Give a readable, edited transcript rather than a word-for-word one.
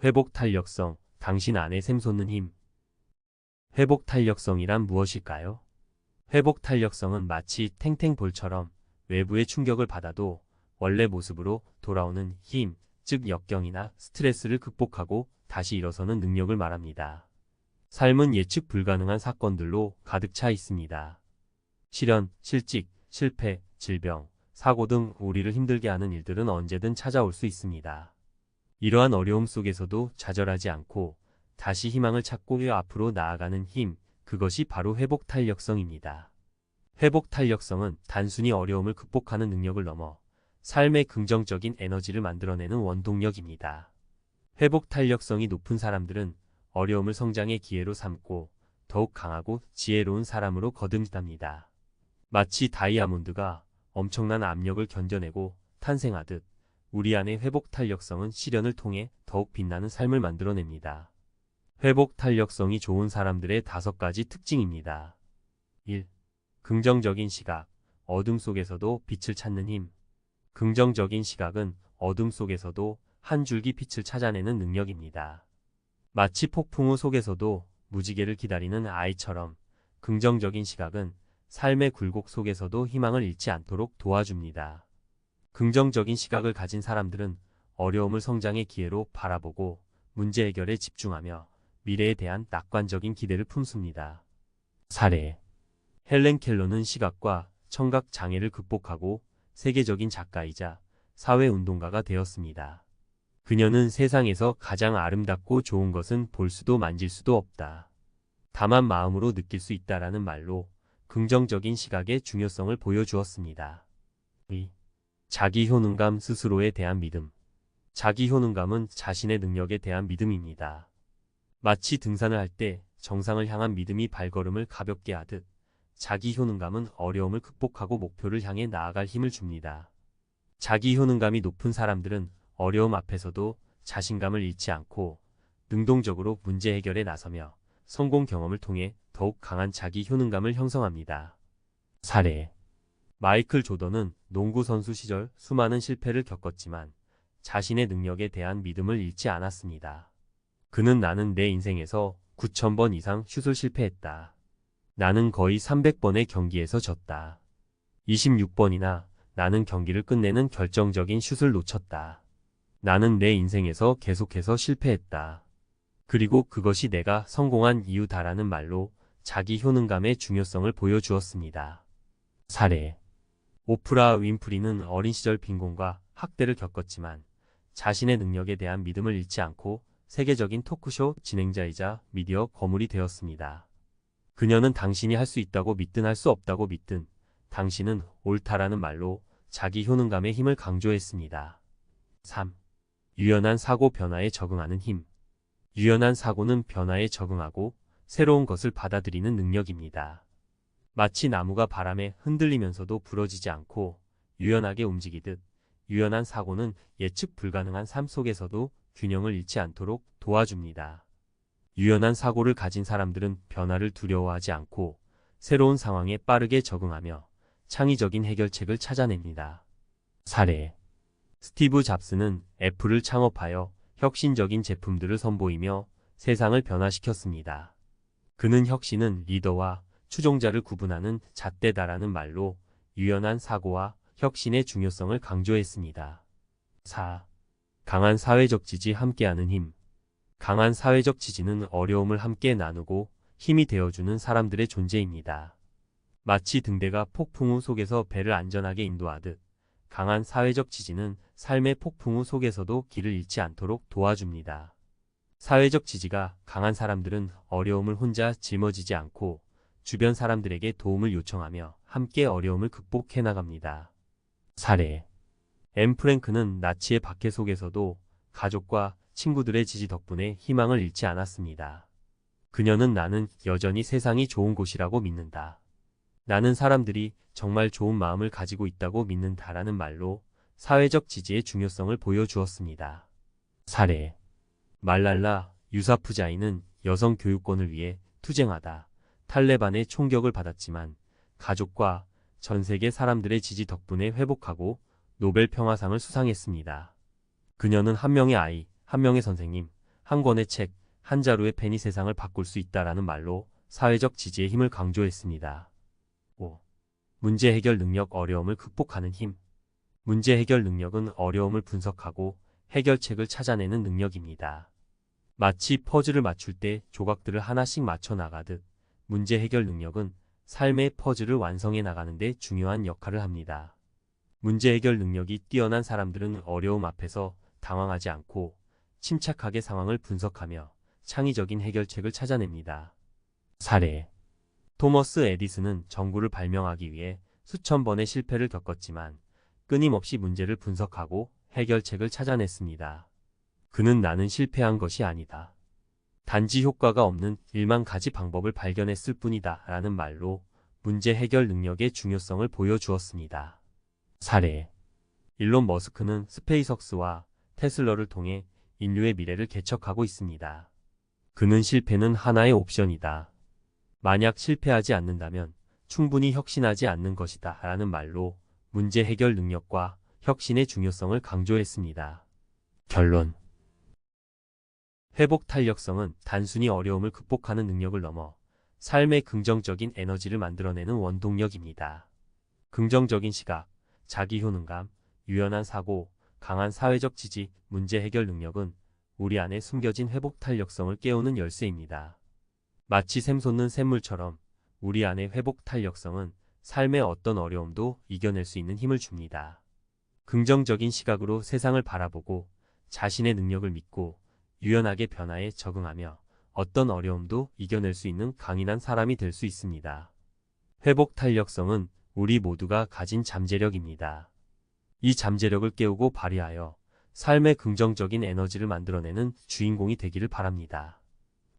회복 탄력성, 당신 안에 샘솟는 힘. 회복 탄력성이란 무엇일까요? 회복 탄력성은 마치 탱탱볼처럼 외부의 충격을 받아도 원래 모습으로 돌아오는 힘, 즉 역경이나 스트레스를 극복하고 다시 일어서는 능력을 말합니다. 삶은 예측 불가능한 사건들로 가득 차 있습니다. 실현, 실직, 실패, 질병, 사고 등 우리를 힘들게 하는 일들은 언제든 찾아올 수 있습니다. 이러한 어려움 속에서도 좌절하지 않고 다시 희망을 찾고 앞으로 나아가는 힘, 그것이 바로 회복 탄력성입니다. 회복 탄력성은 단순히 어려움을 극복하는 능력을 넘어 삶의 긍정적인 에너지를 만들어내는 원동력입니다. 회복 탄력성이 높은 사람들은 어려움을 성장의 기회로 삼고 더욱 강하고 지혜로운 사람으로 거듭납니다. 마치 다이아몬드가 엄청난 압력을 견뎌내고 탄생하듯 우리 안의 회복 탄력성은 시련을 통해 더욱 빛나는 삶을 만들어냅니다. 회복 탄력성이 좋은 사람들의 5가지 특징입니다. 1. 긍정적인 시각, 어둠 속에서도 빛을 찾는 힘. 긍정적인 시각은 어둠 속에서도 한 줄기 빛을 찾아내는 능력입니다. 마치 폭풍우 속에서도 무지개를 기다리는 아이처럼 긍정적인 시각은 삶의 굴곡 속에서도 희망을 잃지 않도록 도와줍니다. 긍정적인 시각을 가진 사람들은 어려움을 성장의 기회로 바라보고 문제 해결에 집중하며 미래에 대한 낙관적인 기대를 품습니다. 사례. 헬렌 켈러는 시각과 청각 장애를 극복하고 세계적인 작가이자 사회운동가가 되었습니다. 그녀는 세상에서 가장 아름답고 좋은 것은 볼 수도 만질 수도 없다. 다만 마음으로 느낄 수 있다라는 말로 긍정적인 시각의 중요성을 보여주었습니다. 2. 자기 효능감, 스스로에 대한 믿음. 자기 효능감은 자신의 능력에 대한 믿음입니다. 마치 등산을 할 때 정상을 향한 믿음이 발걸음을 가볍게 하듯 자기 효능감은 어려움을 극복하고 목표를 향해 나아갈 힘을 줍니다. 자기 효능감이 높은 사람들은 어려움 앞에서도 자신감을 잃지 않고 능동적으로 문제 해결에 나서며 성공 경험을 통해 더욱 강한 자기 효능감을 형성합니다. 사례. 마이클 조던은 농구 선수 시절 수많은 실패를 겪었지만 자신의 능력에 대한 믿음을 잃지 않았습니다. 그는 나는 내 인생에서 9,000번 이상 슛을 실패했다. 나는 거의 300번의 경기에서 졌다. 26번이나 나는 경기를 끝내는 결정적인 슛을 놓쳤다. 나는 내 인생에서 계속해서 실패했다. 그리고 그것이 내가 성공한 이유다라는 말로 자기 효능감의 중요성을 보여주었습니다. 사례. 오프라 윈프리는 어린 시절 빈곤과 학대를 겪었지만 자신의 능력에 대한 믿음을 잃지 않고 세계적인 토크쇼 진행자이자 미디어 거물이 되었습니다. 그녀는 당신이 할 수 있다고 믿든 할 수 없다고 믿든 당신은 옳다라는 말로 자기 효능감의 힘을 강조했습니다. 3. 유연한 사고 변화에 적응하는 힘. 유연한 사고는 변화에 적응하고 새로운 것을 받아들이는 능력입니다. 마치 나무가 바람에 흔들리면서도 부러지지 않고 유연하게 움직이듯 유연한 사고는 예측 불가능한 삶 속에서도 균형을 잃지 않도록 도와줍니다. 유연한 사고를 가진 사람들은 변화를 두려워하지 않고 새로운 상황에 빠르게 적응하며 창의적인 해결책을 찾아냅니다. 사례. 스티브 잡스는 애플을 창업하여 혁신적인 제품들을 선보이며 세상을 변화시켰습니다. 그는 혁신은 리더와 추종자를 구분하는 잣대다라는 말로 유연한 사고와 혁신의 중요성을 강조했습니다. 4. 강한 사회적 지지, 함께하는 힘. 강한 사회적 지지는 어려움을 함께 나누고 힘이 되어주는 사람들의 존재입니다. 마치 등대가 폭풍우 속에서 배를 안전하게 인도하듯 강한 사회적 지지는 삶의 폭풍우 속에서도 길을 잃지 않도록 도와줍니다. 사회적 지지가 강한 사람들은 어려움을 혼자 짊어지지 않고 주변 사람들에게 도움을 요청하며 함께 어려움을 극복해 나갑니다. 사례. 앤 프랭크는 나치의 박해 속에서도 가족과 친구들의 지지 덕분에 희망을 잃지 않았습니다. 그녀는 나는 여전히 세상이 좋은 곳이라고 믿는다. 나는 사람들이 정말 좋은 마음을 가지고 있다고 믿는다라는 말로 사회적 지지의 중요성을 보여주었습니다. 사례. 말랄라 유사푸자이는 여성 교육권을 위해 투쟁하다 탈레반의 총격을 받았지만 가족과 전 세계 사람들의 지지 덕분에 회복하고 노벨 평화상을 수상했습니다. 그녀는 한 명의 아이, 한 명의 선생님, 한 권의 책, 한 자루의 펜이 세상을 바꿀 수 있다라는 말로 사회적 지지의 힘을 강조했습니다. 5. 문제 해결 능력. 어려움을 극복하는 힘. 문제 해결 능력은 어려움을 분석하고 해결책을 찾아내는 능력입니다. 마치 퍼즐을 맞출 때 조각들을 하나씩 맞춰 나가듯 문제 해결 능력은 삶의 퍼즐을 완성해 나가는 데 중요한 역할을 합니다. 문제 해결 능력이 뛰어난 사람들은 어려움 앞에서 당황하지 않고 침착하게 상황을 분석하며 창의적인 해결책을 찾아냅니다. 사례. 토머스 에디슨은 전구를 발명하기 위해 수천 번의 실패를 겪었지만 끊임없이 문제를 분석하고 해결책을 찾아냈습니다. 그는 나는 실패한 것이 아니다. 단지 효과가 없는 1만 가지 방법을 발견했을 뿐이다 라는 말로 문제 해결 능력의 중요성을 보여주었습니다. 사례. 일론 머스크는 스페이스X와 테슬러를 통해 인류의 미래를 개척하고 있습니다. 그는 실패는 하나의 옵션이다. 만약 실패하지 않는다면 충분히 혁신하지 않는 것이다 라는 말로 문제 해결 능력과 혁신의 중요성을 강조했습니다. 결론. 회복 탄력성은 단순히 어려움을 극복하는 능력을 넘어 삶의 긍정적인 에너지를 만들어내는 원동력입니다. 긍정적인 시각, 자기 효능감, 유연한 사고, 강한 사회적 지지, 문제 해결 능력은 우리 안에 숨겨진 회복 탄력성을 깨우는 열쇠입니다. 마치 샘솟는 샘물처럼 우리 안의 회복 탄력성은 삶의 어떤 어려움도 이겨낼 수 있는 힘을 줍니다. 긍정적인 시각으로 세상을 바라보고 자신의 능력을 믿고 유연하게 변화에 적응하며 어떤 어려움도 이겨낼 수 있는 강인한 사람이 될 수 있습니다. 회복 탄력성은 우리 모두가 가진 잠재력입니다. 이 잠재력을 깨우고 발휘하여 삶의 긍정적인 에너지를 만들어내는 주인공이 되기를 바랍니다.